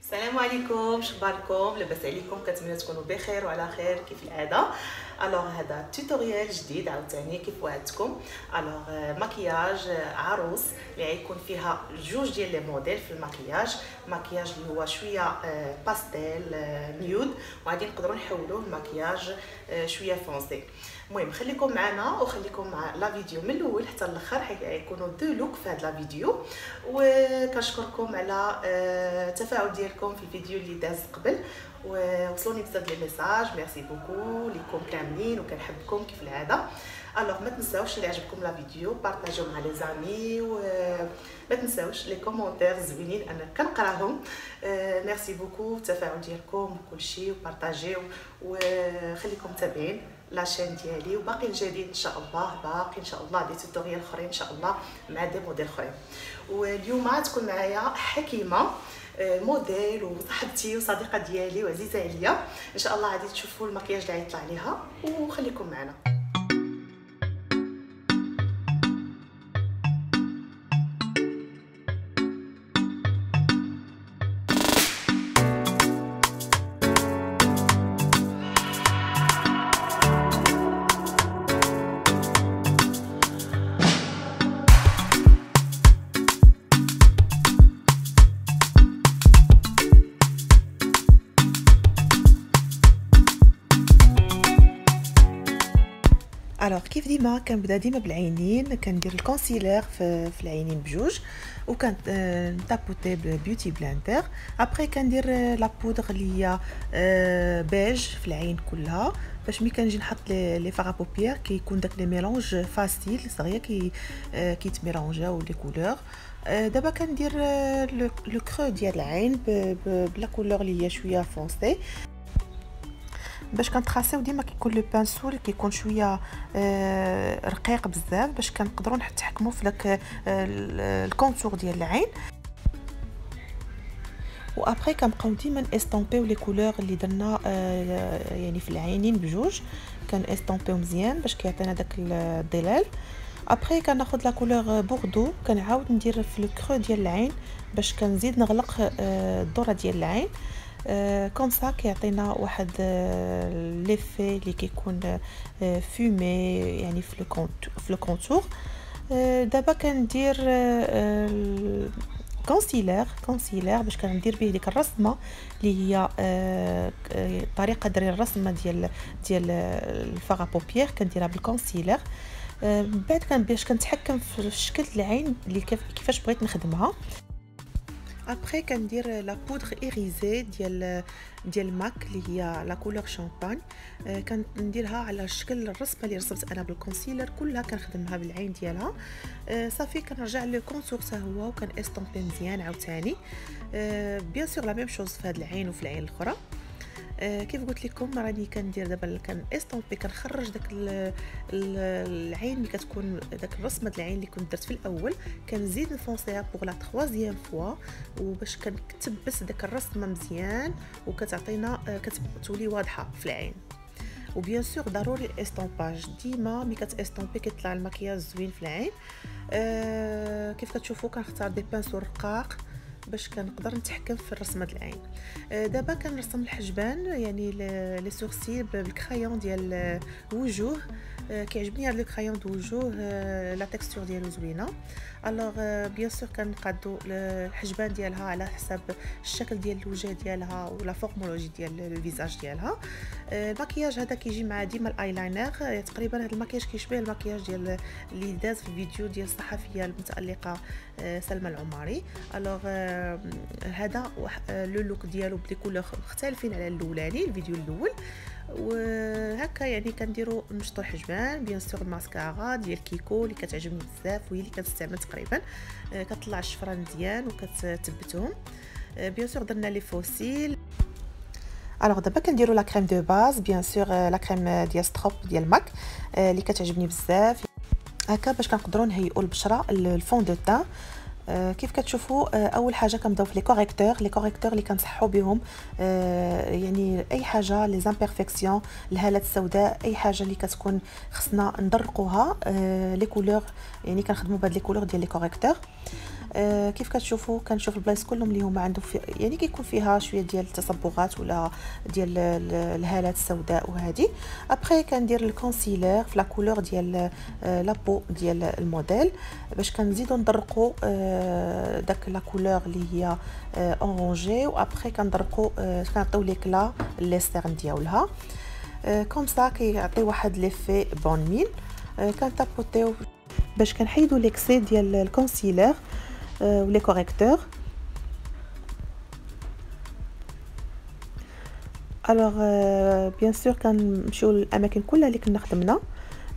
السلام عليكم، شخباركم؟ لاباس عليكم؟ كنتمنى تكونوا بخير وعلى خير كيف العاده. هذا توتوريال جديد عاوتاني كيف وعدتكم. مكياج عروس اللي غيكون فيها جوج ديال لي موديل في المكياج اللي هو شويه باستيل نيود، وغادي نقدروا نحولوه لمكياج شويه فونسي. المهم خليكم معنا وخليكم مع لا فيديو من الاول حتى الاخر، حيت غيكونوا دو لوك في هذا لا فيديو. وكنشكركم على التفاعل ديالكم في الفيديو اللي داز قبل، ووصلوني بزاف ديال الميساج. ميرسي بوكو ليكم كاملين وكنحبكم كيف العاده. ما تنساوش اللي عجبكم لا فيديو بارطاجيو مع لي زامي، وما تنساوش لي كومونتير زوينين انا كنقراهم. ميرسي بوكو التفاعل ديالكم وكلشي، وبارطاجيو وخليكم متابعين لاشين ديالي، وباقي الجديد ان شاء الله، باقي ان شاء الله دي توتوريال اخرين ان شاء الله مع دي موديل اخرين. واليوم تكون معايا حكيمه موديل وصاحبتي وصديقه ديالي وعزيزه عليا. ان شاء الله غادي تشوفوا المكياج اللي غيطلع ليها، وخليكم معنا. كيف ديما كنبدا ديما بالعينين، كندير الكونسيلر في العينين بجوج، وكنت نطابوتي ببيوتي بلاندر. ابري كندير لا بودر اللي هي بيج في العين كلها، باش ملي كنجي نحط لي فاغ بوبيير كيكون داك لي ميلونج فاسيل صغير كيتميلونجاو لي كولور. دابا كندير لو كرو ديال العين بلا كولور اللي هي شويه فونسي، باش كنتراسيو ديما كيكون لو بانسو اللي كيكون شويه رقيق بزاف، باش كنقدروا نتحكموا في داك الكونتور ديال العين. وابري كنبقاو ديما استامبيو لي كولور اللي درنا يعني في العينين بجوج، استامبيو مزيان باش كيعطينا داك الظلال. ابري كناخذ لا كولور بوردو، كنعاود ندير في لو كرو ديال العين باش كنزيد نغلق الدوره ديال العين. كوم سا كيعطينا واحد ليفي اللي كيكون فومي يعني في لو كونتور. دابا كندير كونسيلر باش كندير به ديك الرسمه اللي هي طريقه دري الرسمه ديال الفاغ بوبيير، كنديرها بالكونسيلر. من بعد باش كنتحكم في شكل العين اللي كيفاش بغيت نخدمها. ابري كندير لا بودر ايريزي ديال ماك اللي هي لا كولور شامبان، كنديرها على شكل الرسمه اللي رسمت انا بالكونسيلر كلها، كنخدمها بالعين ديالها. صافي كنرجع لو كونتور حتى هو وكان استامبي مزيان عاوتاني. بيان سور لا ميم شوز في هذه العين وفي العين الاخرى. كيف قلت لكم راني كندير دابا استامبي، كنخرج داك العين اللي كتكون داك الرسمه ديال العين اللي كنت درت في الاول، كنزيد نفونسيها بوغ لا 3 فوا، وباش كنكتبس داك الرسمه مزيان وكتعطينا كتولي واضحه في العين. وبيان سور ضروري الاستامباج، ديما ملي كتاستامبي كيطلع المكياج زوين في العين. كيف كتشوفوا كنختار دي بانسو رقاق باش كنقدر نتحكم في الرسمه ديال العين. دابا كنرسم الحجبان يعني لي سورسيل بالكرايون ديال الوجوه. كيعجبني هذا الكرايون دو وجوه، لا تكستور ديالو زوينه. بيان سور كنقادو الحجبان ديالها على حسب الشكل ديال الوجه ديالها ولا فورمولوجي ديال الفيزاج ديالها. المكياج هذا كيجي مع ديما الايلاينر، تقريبا هذا المكياج كيشبه المكياج ديال اللي داز في الفيديو ديال الصحفيه المتالقه سلمى العماري. هذا لو لوك ديالو بدي كولور مختلفين على الاولاني الفيديو الاول. وهكا يعني كنديروا نشطوا الحجبان. بيان سور الماسكارا ديال كيكو اللي كتعجبني بزاف وهي اللي كتستعمل تقريبا، كتطلع الشفره مزيان وكتثبتهم. بيان سور درنا لي فوسيل. دابا كنديروا لا كريم دو باز، بيان سور لا كريم ديال ستروب ديال ماك اللي كتعجبني بزاف هكا، باش كنقدروا نهيئوا البشره الفون دو تان. كيف كتشوفوا اول حاجه كنبداو في لي كوريكتور اللي كنصحوا بهم يعني اي حاجه لي زامبيرفيكسيون، الهالات السوداء، اي حاجه اللي كتكون خصنا ندرقوها لي كولور، يعني كنخدموا بهاد لي كولور ديال لي كوريكتور. كيف كتشوفوا كنشوف البلايص كلهم اللي هما عندهم في يعني كيكون فيها شويه ديال التصبغات ولا ديال الهالات السوداء وهذه. ابري كندير الكونسيلر في لا كولور ديال لابو ديال الموديل باش كنزيدو ندرقوا داك لا كولور اللي هي اورانجي، وابري كندرقوا كنعطيو ليكلا ليسترن ديالها كوم سا كيعطي واحد ليفي بون مين. كنطابوطيو باش كنحيدو ليكسي ديال الكونسيلر ولي كوريكتور. الوغ بيان سور كنمشيو للاماكن كلها اللي كنا خدمنا.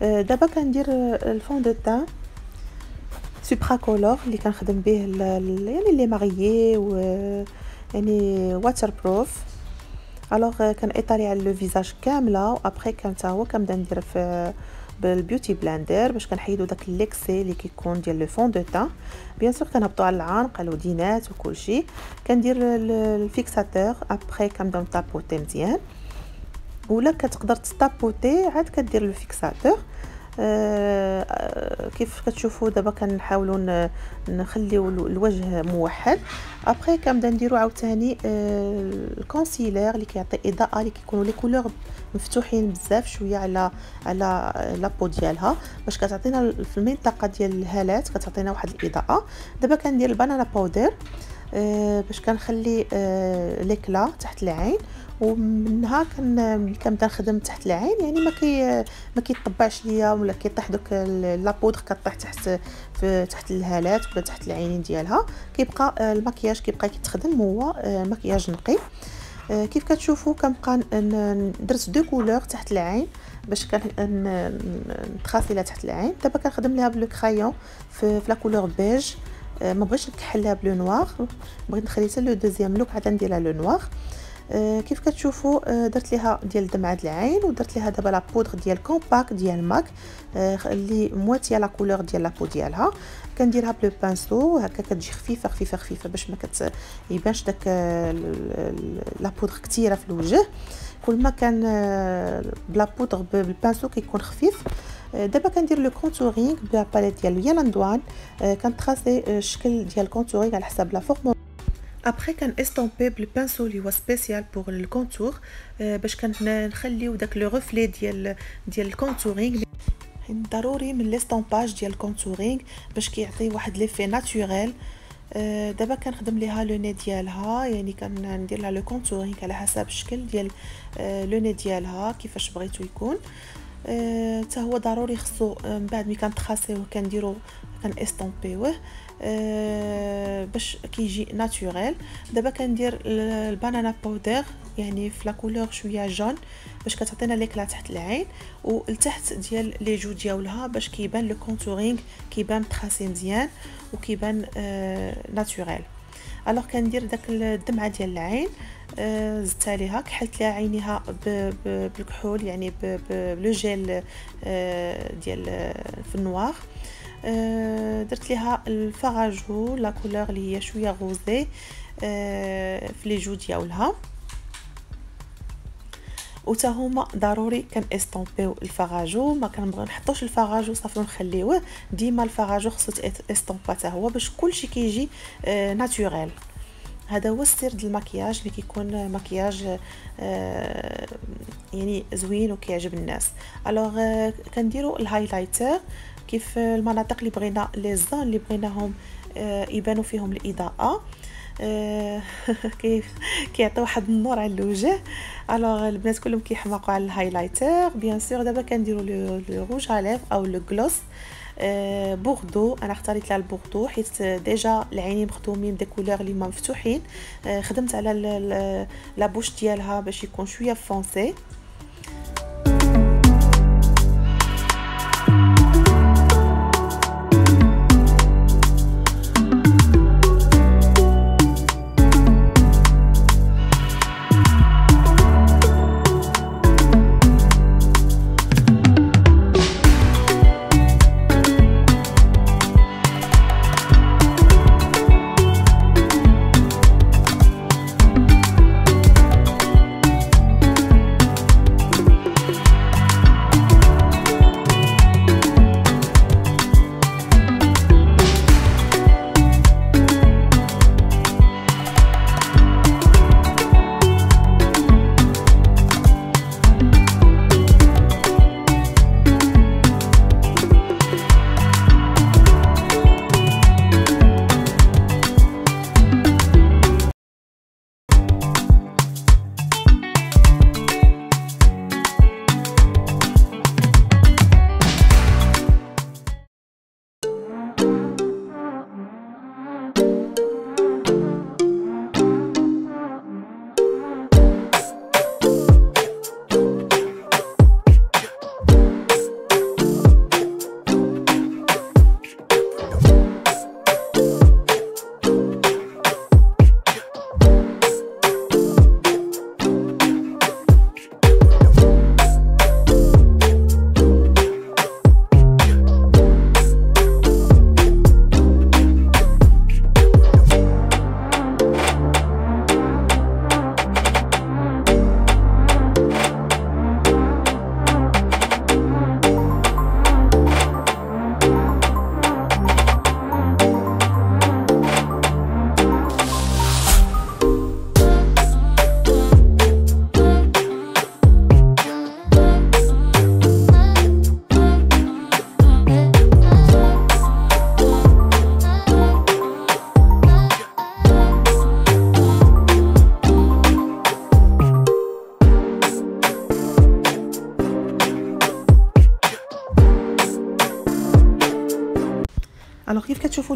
دابا كندير الفون دو تان سوبرا كولور اللي كنخدم به يعني لي ماريي و يعني واتر بروف. الوغ كنطالي على لو فيزاج كامله، وابري كنتا هو كنبدا ندير في بالبيوتي بلاندر باش كنحيدو داك الليكسي اللي كيكون ديال لو فون دو تان. بيان سور كنهبطو على العنق على الودينات وكلشي. كندير الفيكساتور، ابري كنبدا نطابوطي مزيان، ولا كتقدر تطابوطي عاد كدير الفيكساتور. كيف كتشوفوا دابا كنحاولوا نخليو الوجه موحد. ابري كنبدا نديرو عاوتاني الكونسيلر اللي كيعطي اضاءه، اللي كيكونوا لي كولور مفتوحين بزاف شويه على لابو ديالها باش كتعطينا في المنطقه ديال الهالات كتعطينا واحد الاضاءه. دابا كندير البنانا باودر باش كنخلي ليكلا تحت العين، ومنها كنبدا نخدم تحت العين، يعني ما كيطبعش ليا ولا كيطيح دوك لابودر كطيح تحت الهالات ولا تحت العينين ديالها. كيبقى المكياج كيبقى كيتخدم هو مكياج نقي. كيف كتشوفوا كنبقى درت دو كولور تحت العين باش نتخاسي لها تحت العين. دابا كنخدم ليها بلو كرايون في لا كولور بيج، ما بغيتش نكحلها بلو نوار، بغيت نخلي حتى لو دوزيام لوك عاد نديرها لو نوار. كيف كتشوفوا درت ليها ديال دمعه العين، ودرت ليها دابا لا بودر ديال كومباك ديال ماك اللي مواتيه لا كولور ديال لابو ديالها. كنديرها بلو بانسو هكا كتجي خفيفه خفيفه خفيفه باش ما يبانش داك لا بودر كثيره في الوجه. كل ما كان بلا بودر بالبانسو كيكون خفيف. دابا كندير لو كونتورينغ بلا باليت ديال يالاندوان، كنتراسي الشكل ديال الكونتورينغ على حساب لا فورم. ابري كان استومبي بالبانسو اللي هو سبيسيال بور الكونتور باش كنخليو داك لو ريفلي ديال الكونتورينغ. ضروري من ليستومباج ديال الكونتورينغ باش كيعطي واحد ليفي ناتوريل. دابا كنخدم ليها لو ني ديالها، يعني كندير لها لو كونتورينغ على حسب الشكل ديال لو ني ديالها كيفاش بغيتو يكون. حتى هو ضروري خصو من بعد ملي كنتخاسيوه كنديرو كنستومبيوه باش كيجي ناتوريل. دابا كندير البانانا باودر يعني في لا كولور شويه جون باش كتعطينا ليكلا تحت العين والتحت ديال لي جو ديالها باش كيبان لو كونتورينغ كيبان متخاسي مزيان وكيبان ناتوريل. الوغ كندير داك الدمعه ديال العين، زدت عليها كحلت ليها عينيها بالكحول يعني بلو جيل ديال في النوار. درت ليها الفراجو لا كولور اللي هي شويه غوزي في لي جو ديالها، وتا هما ضروري كنستومبيو الفراجو. ما كنبغيو نحطوش الفراجو صافي ونخليوه، ديما الفراجو خصو استومبا حتى هو باش كلشي كيجي ناتوريل. هذا هو السر ديال المكياج اللي كيكون مكياج يعني زوين وكيعجب الناس. الوغ كنديروا الهايلايتر كيف المناطق اللي بغينا لي زون اللي بغيناهم يبانوا فيهم الاضاءه، كيف كيعطي واحد النور على الوجه. الوغ البنات كلهم كيحماقوا على الهايلايتر. بيان سور دابا كنديروا لو روج عليف او لو غلوس بوردو. انا اختاريت لها البوردو حيت ديجا العينين مخدومين دي كولور اللي مفتوحين. خدمت على لا بوش ديالها باش يكون شويه فونسي.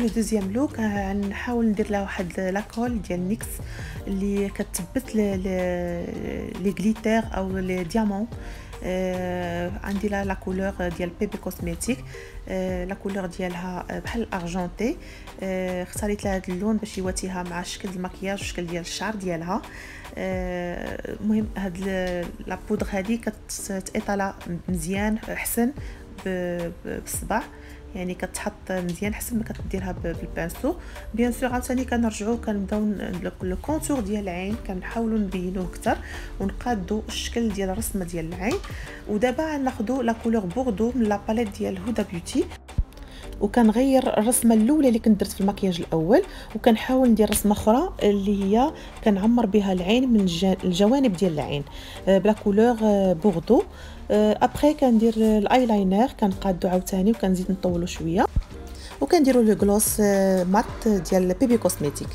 لو دوزيام لوك نحاول ندير لها واحد لاكول ديال نيكس اللي كتثبت لي غليتير او لي ديامون. عندي لا كولور ديال بيبي كوزميتيك، لا كولور ديالها بحال الارجونتي. اختاريت لها هذا اللون باش يواتيها مع شكل المكياج وشكل ديال الشعر ديالها. المهم هاد لا بودر هذه كتاطالا مزيان احسن بالصباع، يعني كتحط مزيان حسب ما كديرها بالبانسو. بيان سور عاوتاني كنرجعوا كنبداو لو كونتور ديال العين، كنحاولوا نبينوه اكثر ونقادوا الشكل ديال الرسمه ديال العين. ودابا ناخذوا لا كولور بوردو من لا باليت ديال هدى بيوتي، وكنغير الرسمه الاولى اللي كنت درت في المكياج الاول، وكنحاول ندير رسمه اخرى اللي هي كنعمر بها العين من الجوانب ديال العين بلا كولور بوردو. ابري كندير الايلاينر كنقادو عاوتاني وكنزيد نطولو شويه، وكنديروا لو غلوس مات ديال بيبي كوزميتيك.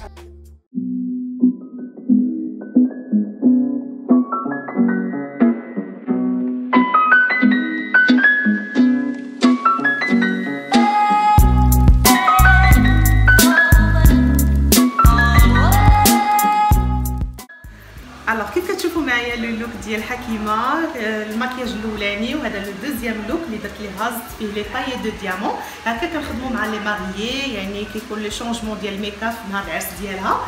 الوغ كيف كتشوفوا معايا لو لوك ديال حكيمه، الماكياج الاولاني وهذا لو دوزيام لوك اللي درت ليه هاز فيه لي باي دو ديامون. هكا كنخدموا مع لي ماريي، يعني كيكون لي شونجمون ديال الميكاب في نهار العرس ديالها،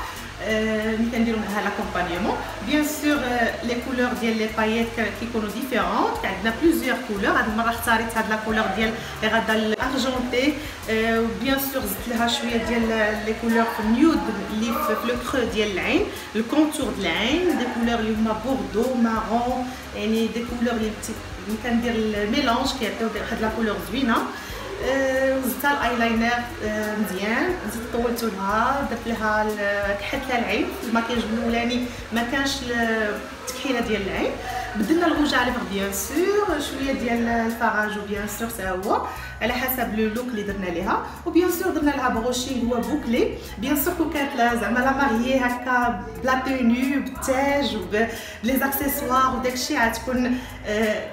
ملي كنديروا معها لاكومبانيمون. بيان سور لي كولور ديال لي بايات كيكونوا ديفيرونت، عندنا بليزيور كولور. هذه المره اختاريت هاد لا كولور ديال لي غادا الارجونتي، وبيان سور زدت لها شويه ديال لي كولور نيود اللي في لو كرو ديال العين، الكونتور ديال العين، دي كولور اللي هما بوردو مارون، يعني دي كولور اللي كندير الميلونج كيعطيو واحد لا كولور زوينه. وزدتها الايلاينر مزيان، زدت طولت لها، درت لها كحلت لها العين. في الماكياج الاولاني ما كانش التكحيله ديال العين، بدلنا الغوج على بيان سور، شويه ديال الفراج وبيان سور حتى هو على حسب لو لوك اللي درنا ليها. وبيان سور درنا لها بروشي هو بوكلي. بيان سور كون كانت زعما لا ماريي هكا بلا توني بالتاج وبلي زاكسيسوار وداكشي غتكون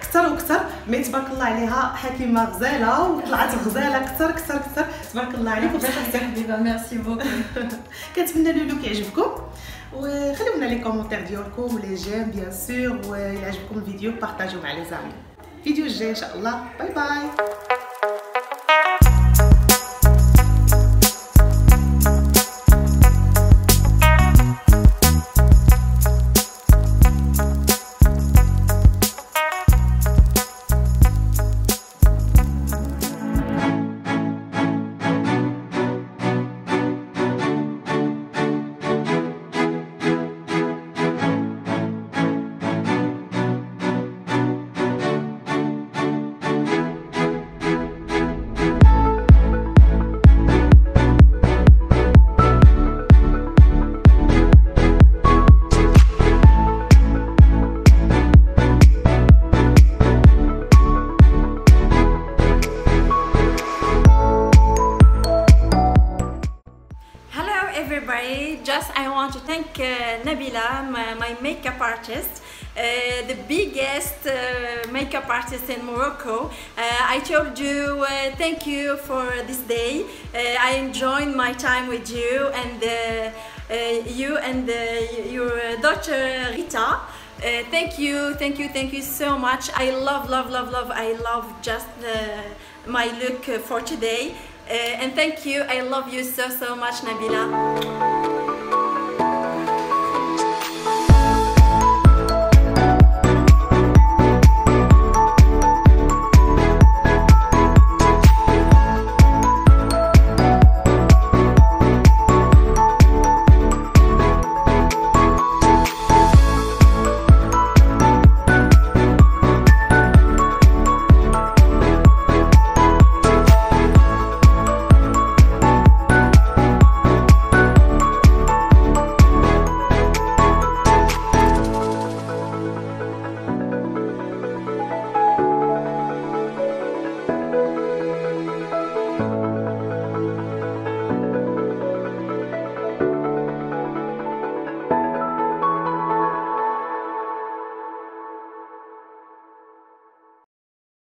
كثر وكثر. مي تبارك الله عليها حكيمه غزاله وطلعت غزاله كثر كثر كثر، تبارك الله عليك. حبيبه ميرسي بوكو. كنتمنى لو لوك يعجبكم، وخليونا لي كومونتير ديالكم ولي جيم بيان سور، وإلا عجبكم الفيديو بارطاجيو مع لي زامي. الفيديو الجاي ان شاء الله. باي باي. Just I want to thank Nabila, my makeup artist, the biggest makeup artist in Morocco. I told you thank you for this day. I enjoyed my time with you and your daughter Rita. Thank you so much. I love just my look for today. And thank you. I love you so much, Nabila.